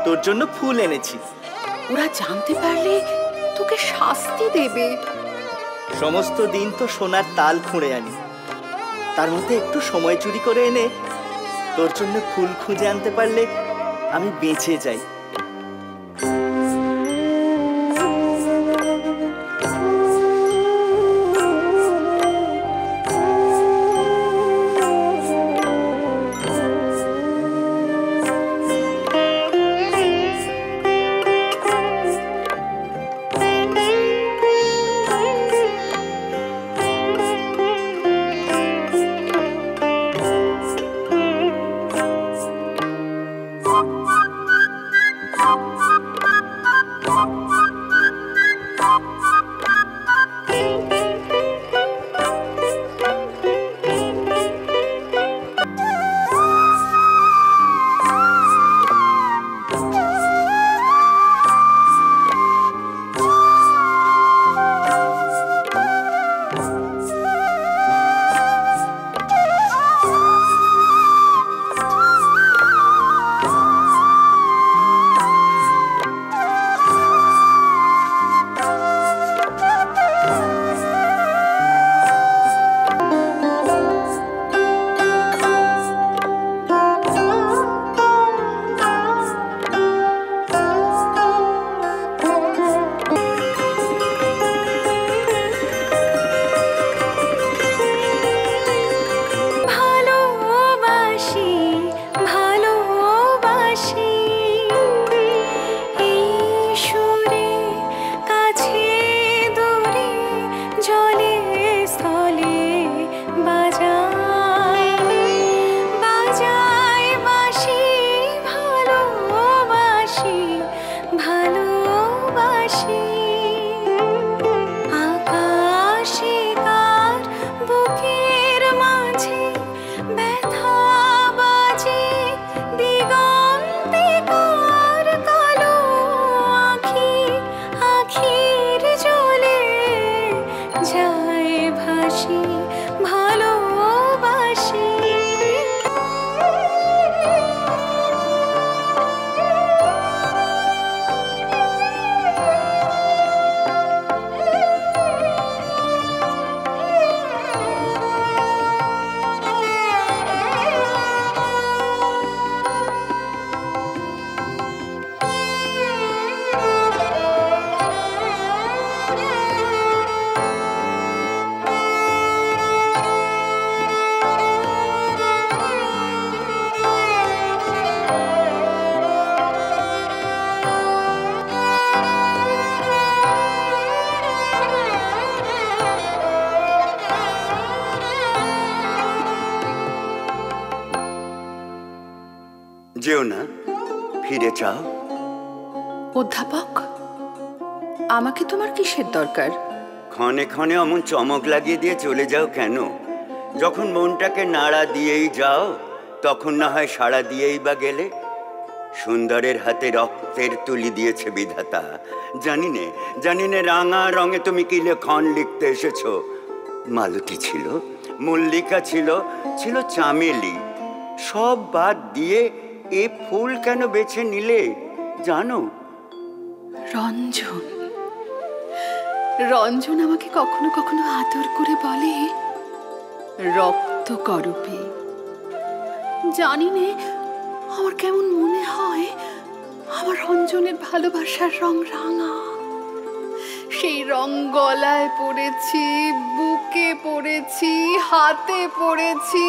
তোর জন্য ফুল এনেছি। ওরা জানতে পারলে তোকে শাস্তি দেবে। সমস্ত দিন তো সোনার তাল খুঁড়ে আনি, তার মধ্যে একটু সময় চুরি করে এনে তোর জন্য ফুল খুঁজে আনতে পারলে আমি বেঁচে যাই। যেও না, ফিরে যাও। অধ্যাপক, আমাকে তোমার কিসের দরকার? ক্ষণে ক্ষণে অমন চমক লাগিয়ে দিয়ে চলে যাও কেন? যখন মনটাকে নাড়া দিয়েই যাও, তখন না হয় সাড়া দিয়েই বা গেলে। সুন্দরের হাতে রক্তের তুলি দিয়েছে বিধাতা। জানি নে রাঙা রঙে তুমি কি লেখন লিখতে এসেছো। মালতী ছিল, মল্লিকা ছিল, ছিল চামেলি। সব বাদ দিয়ে এ ফুল কেন বেছে নিলে জানো? রঞ্জন, রঞ্জন আমাকে কখনো কখনো আদর করে বলে রক্ত করপে। জানি নে আমার কেমন মনে হয় আমার রঞ্জনের ভালোবাসার রং রাঙা। সেই রং গলায় পড়েছি, বুকে পড়েছি, হাতে পড়েছি।